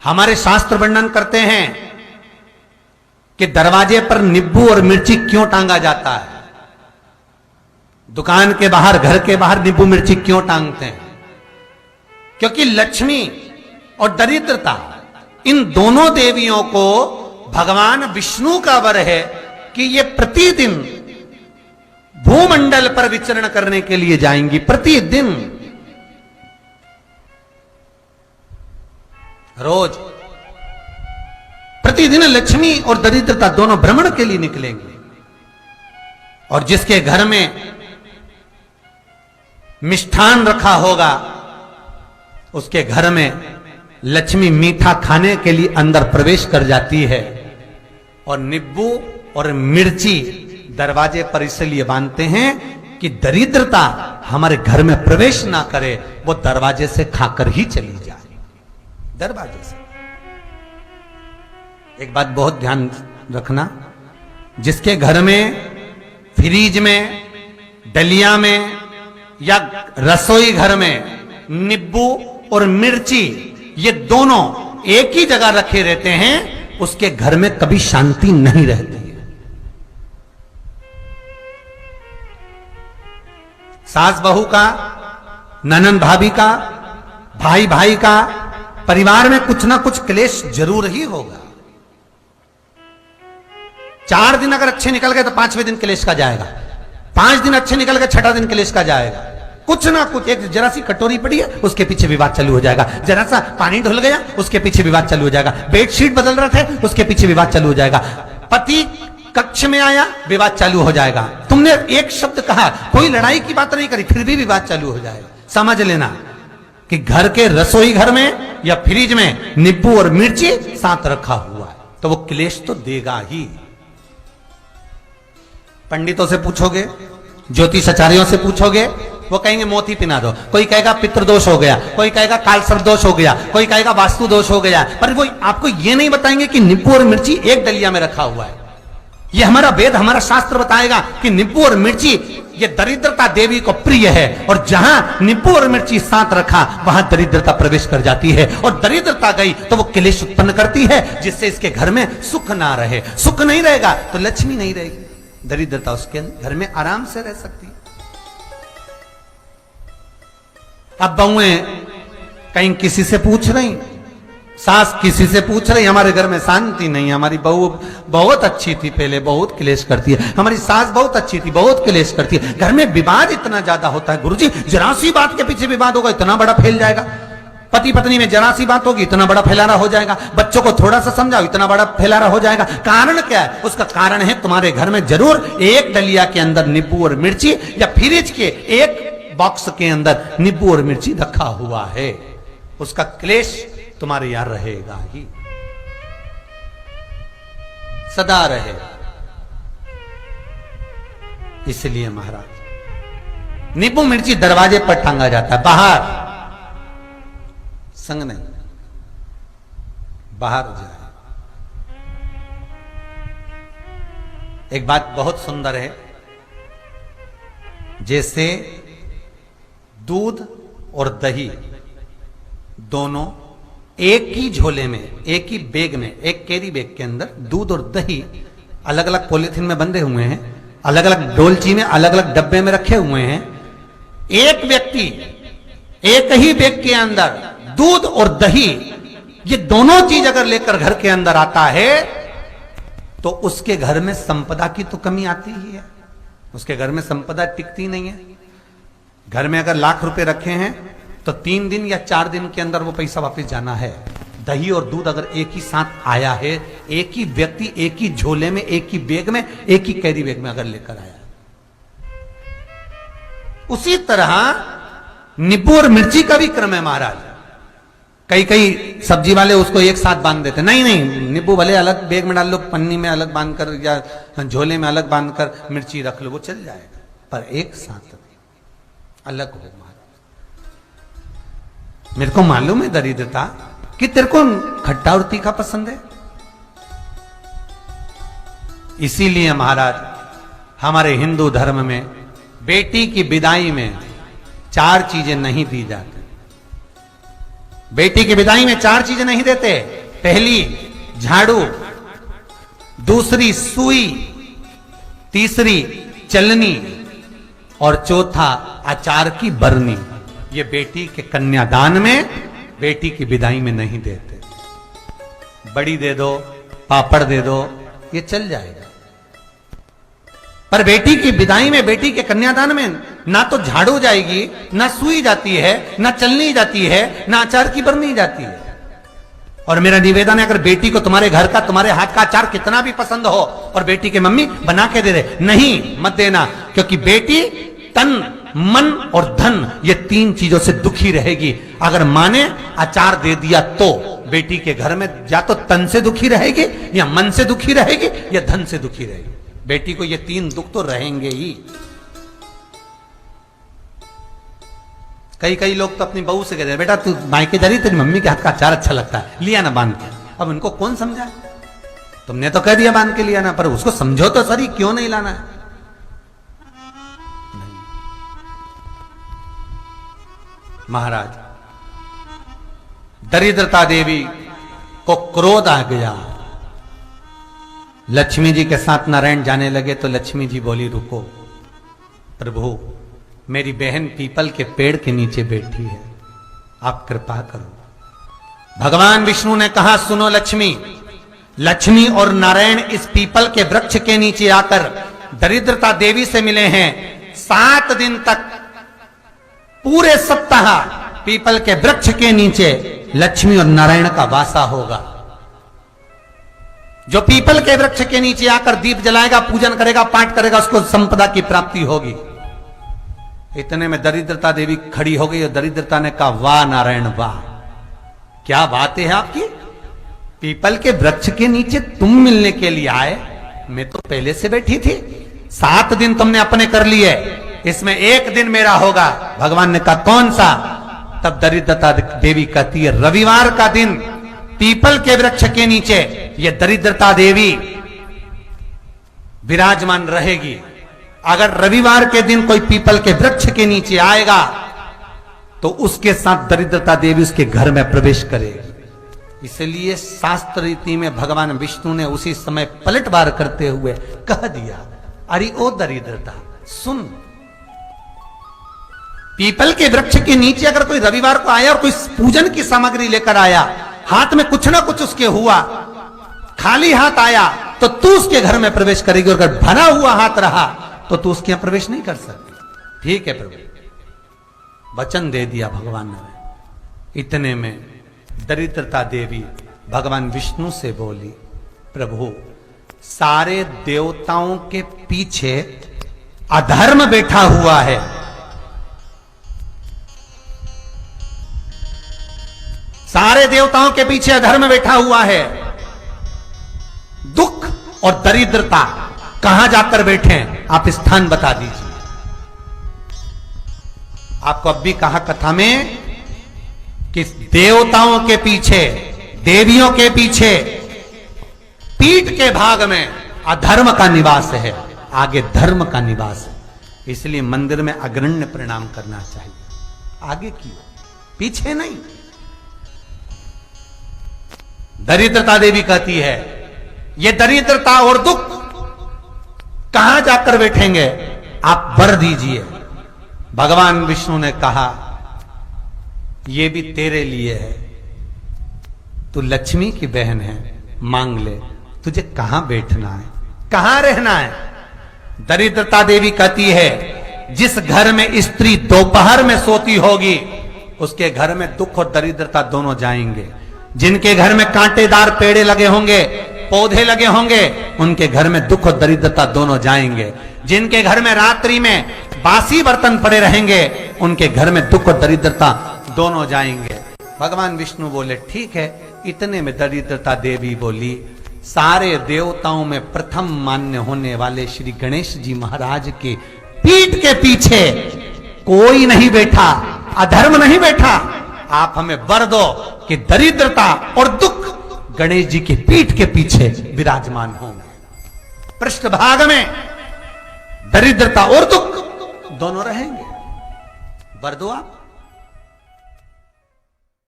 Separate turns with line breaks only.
हमारे शास्त्र वर्णन करते हैं कि दरवाजे पर नींबू और मिर्ची क्यों टांगा जाता है। दुकान के बाहर, घर के बाहर नींबू मिर्ची क्यों टांगते हैं? क्योंकि लक्ष्मी और दरिद्रता, इन दोनों देवियों को भगवान विष्णु का वर है कि ये प्रतिदिन भूमंडल पर विचरण करने के लिए जाएंगी। प्रतिदिन, रोज प्रतिदिन लक्ष्मी और दरिद्रता दोनों भ्रमण के लिए निकलेंगे। और जिसके घर में मिष्ठान रखा होगा, उसके घर में लक्ष्मी मीठा खाने के लिए अंदर प्रवेश कर जाती है। और नींबू और मिर्ची दरवाजे पर इसलिए बांधते हैं कि दरिद्रता हमारे घर में प्रवेश ना करे, वो दरवाजे से खाकर ही चली जाए। दरवाजे से। एक बात बहुत ध्यान रखना, जिसके घर में फ्रिज में, डलिया में या रसोई घर में नींबू और मिर्ची ये दोनों एक ही जगह रखे रहते हैं, उसके घर में कभी शांति नहीं रहती है। सास बहू का, ननंद भाभी का, भाई भाई का, परिवार में कुछ ना कुछ क्लेश जरूर ही होगा। 4 दिन अगर अच्छे निकल गए तो 5वें दिन क्लेश का जाएगा। 5 दिन अच्छे निकल गए, 6ठा दिन क्लेश का जाएगा। कुछ ना कुछ, एक जरा सी कटोरी पड़ी है उसके पीछे विवाद चालू हो जाएगा, जरा सा पानी ढुल गया उसके पीछे विवाद चालू हो जाएगा, बेडशीट बदल रहे थे उसके पीछे विवाद चालू हो जाएगा, पति कक्ष में आया विवाद चालू हो जाएगा, तुमने एक शब्द कहा, कोई लड़ाई की बात नहीं करी, फिर भी विवाद चालू हो जाएगा। समझ लेना कि घर के रसोई घर में या फ्रिज में नींबू और मिर्ची साथ रखा हुआ है तो वो क्लेश तो देगा ही। पंडितों से पूछोगे, ज्योतिषाचार्यों से पूछोगे, वो कहेंगे मोती पिना दो, कोई कहेगा पितृदोष हो गया, कोई कहेगा कालसर्प दोष हो गया, कोई कहेगा वास्तु दोष हो गया, पर वो आपको ये नहीं बताएंगे कि नींबू और मिर्ची एक डलिया में रखा हुआ है। ये हमारा वेद, हमारा शास्त्र बताएगा कि नींबू और मिर्ची ये दरिद्रता देवी को प्रिय है, और जहां नींबू और मिर्ची साथ रखा वहां दरिद्रता प्रवेश कर जाती है, और दरिद्रता गई तो वो क्लेश उत्पन्न करती है, जिससे इसके घर में सुख ना रहे। सुख नहीं रहेगा तो लक्ष्मी नहीं रहेगी, दरिद्रता उसके घर में आराम से रह सकती है। अब बहुएं कहीं किसी से पूछ रही, सास किसी से पूछ रही, हमारे घर में शांति नहीं, हमारी बहू बहुत अच्छी थी पहले, बहुत क्लेश करती है, हमारी सास बहुत अच्छी थी, बहुत क्लेश करती है, घर में विवाद इतना ज्यादा होता है। गुरुजी, जरा सी बात के पीछे विवाद होगा इतना बड़ा फैल जाएगा, पति पत्नी में जरा सी बात होगी इतना बड़ा फैलाना हो जाएगा, बच्चों को थोड़ा सा समझाओ इतना बड़ा फैलाना हो जाएगा। कारण क्या है? उसका कारण है तुम्हारे घर में जरूर एक डलिया के अंदर नींबू और मिर्ची या फ्रिज के एक बॉक्स के अंदर नींबू और मिर्ची रखा हुआ है, उसका क्लेश तुम्हारे यहां रहेगा ही, सदा रहेगा। इसलिए महाराज नींबू मिर्ची दरवाजे पर टांगा जाता है, बाहर संग नहीं, बाहर जाए। एक बात बहुत सुंदर है, जैसे दूध और दही दोनों एक ही झोले में, एक ही बैग में, एक कैरी बैग के अंदर दूध और दही अलग अलग पॉलिथीन में बंधे हुए हैं, अलग अलग डोलची में, अलग अलग डब्बे में रखे हुए हैं। एक व्यक्ति एक ही बैग के अंदर दूध और दही ये दोनों चीज अगर लेकर घर के अंदर आता है तो उसके घर में संपदा की तो कमी आती ही है, उसके घर में संपदा टिकती नहीं है। घर में अगर लाख रुपए रखे हैं तो 3 दिन या 4 दिन के अंदर वो पैसा वापस जाना है। दही और दूध अगर एक ही साथ आया है, एक ही व्यक्ति एक ही झोले में, एक ही बैग में, एक ही कैरी बैग में अगर लेकर आया, उसी तरह नींबू और मिर्ची का भी क्रम है महाराज। कई कई सब्जी वाले उसको एक साथ बांध देते, नहीं नहीं, नींबू भले अलग बैग में डाल लो, पन्नी में अलग बांध कर या झोले में अलग बांध कर मिर्ची रख लो, वो चल जाएगा, पर एक साथ अलग हो। मेरे को मालूम है दरिद्रता कि तेरे को खट्टा और तीखा पसंद है, इसीलिए महाराज हमारे हिंदू धर्म में बेटी की विदाई में 4 चीजें नहीं दी जाती। बेटी की विदाई में 4 चीजें नहीं देते। पहली झाड़ू, दूसरी सुई, तीसरी चलनी और चौथा अचार की बरनी। ये बेटी के कन्यादान में, बेटी की विदाई में नहीं देते। बड़ी दे दो, पापड़ दे दो, ये चल जाएगा, पर बेटी की विदाई में, बेटी के कन्यादान में ना तो झाड़ू जाएगी, ना सुई जाती है, ना चलनी जाती है, ना अचार की बरनी जाती है। और मेरा निवेदन है, अगर बेटी को तुम्हारे घर का, तुम्हारे हाथ का अचार कितना भी पसंद हो और बेटी के मम्मी बना के दे दे, नहीं, मत देना, क्योंकि बेटी तन, मन और धन, ये तीन चीजों से दुखी रहेगी। अगर माँ ने अचार दे दिया तो बेटी के घर में या तो तन से दुखी रहेगी, या मन से दुखी रहेगी, या धन से दुखी रहेगी। बेटी को ये तीन दुख तो रहेंगे ही। कई लोग तो अपनी बहू से कहते हैं, बेटा तू मायके जा रही, तेरी मम्मी के हाथ का अचार अच्छा लगता है, लिया ना बांध के। अब उनको कौन समझाए? तुमने तो कह दिया बांध के लिया ना, पर उसको समझो तो सही, क्यों नहीं लाना है? नहीं। महाराज, दरिद्रता देवी को क्रोध आ गया। लक्ष्मी जी के साथ नारायण जाने लगे तो लक्ष्मी जी बोली, रुको प्रभु, मेरी बहन पीपल के पेड़ के नीचे बैठी है, आप कृपा करो। भगवान विष्णु ने कहा, सुनो लक्ष्मी, लक्ष्मी और नारायण इस पीपल के वृक्ष के नीचे आकर दरिद्रता देवी से मिले हैं। 7 दिन तक, पूरे सप्ताह पीपल के वृक्ष के नीचे लक्ष्मी और नारायण का वासा होगा। जो पीपल के वृक्ष के नीचे आकर दीप जलाएगा, पूजन करेगा, पाठ करेगा, उसको संपदा की प्राप्ति होगी। इतने में दरिद्रता देवी खड़ी हो गई और दरिद्रता ने कहा, वाह नारायण वाह, क्या बात है आपकी, पीपल के वृक्ष के नीचे तुम मिलने के लिए आए, मैं तो पहले से बैठी थी। 7 दिन तुमने अपने कर लिए, इसमें 1 दिन मेरा होगा। भगवान ने कहा, कौन सा? तब दरिद्रता देवी कहती है, रविवार का दिन पीपल के वृक्ष के नीचे ये दरिद्रता देवी विराजमान रहेगी। अगर रविवार के दिन कोई पीपल के वृक्ष के नीचे आएगा तो उसके साथ दरिद्रता देवी उसके घर में प्रवेश करेगी। इसलिए शास्त्र रीति में भगवान विष्णु ने उसी समय पलटवार करते हुए कह दिया, अरे ओ दरिद्रता सुन, पीपल के वृक्ष के नीचे अगर कोई रविवार को आया और कोई पूजन की सामग्री लेकर आया, हाथ में कुछ ना कुछ उसके हुआ, खाली हाथ आया, तो तू उसके घर में प्रवेश करेगी, और अगर भरा हुआ हाथ रहा तो तू उसके यहां प्रवेश नहीं कर सकती। ठीक है प्रभु, वचन दे दिया भगवान ने। इतने में दरिद्रता देवी भगवान विष्णु से बोली, प्रभु, सारे देवताओं के पीछे अधर्म बैठा हुआ है, सारे देवताओं के पीछे अधर्म बैठा हुआ है। दुख और दरिद्रता कहां जाकर बैठे हैं, आप स्थान बता दीजिए। आपको अब भी कहा कथा में कि देवताओं के पीछे, देवियों के पीछे, पीठ के भाग में अधर्म का निवास है, आगे धर्म का निवास है। इसलिए मंदिर में अग्रण्य प्रणाम करना चाहिए, आगे क्यों, पीछे नहीं। दरिद्रता देवी कहती है, ये दरिद्रता और दुख कहां जाकर बैठेंगे, आप वर दीजिए। भगवान विष्णु ने कहा, ये भी तेरे लिए है, तू लक्ष्मी की बहन है, मांग ले, तुझे कहां बैठना है, कहां रहना है। दरिद्रता देवी कहती है, जिस घर में स्त्री दोपहर में सोती होगी उसके घर में दुख और दरिद्रता दोनों जाएंगे। जिनके घर में कांटेदार पेड़े लगे होंगे, पौधे लगे होंगे, उनके घर में दुख और दरिद्रता दोनों जाएंगे। जिनके घर में रात्रि में बासी बर्तन पड़े रहेंगे, उनके घर में दुख और दरिद्रता दोनों जाएंगे। भगवान विष्णु बोले, ठीक है। इतने में दरिद्रता देवी बोली, सारे देवताओं में प्रथम मान्य होने वाले श्री गणेश जी महाराज के पीठ के पीछे कोई नहीं बैठा, अधर्म नहीं बैठा। आप हमें वर दो कि दरिद्रता और दुख गणेश जी के पीठ के पीछे विराजमान होंगे, पृष्ठभाग में दरिद्रता और दुख दोनों रहेंगे। वर दो आप।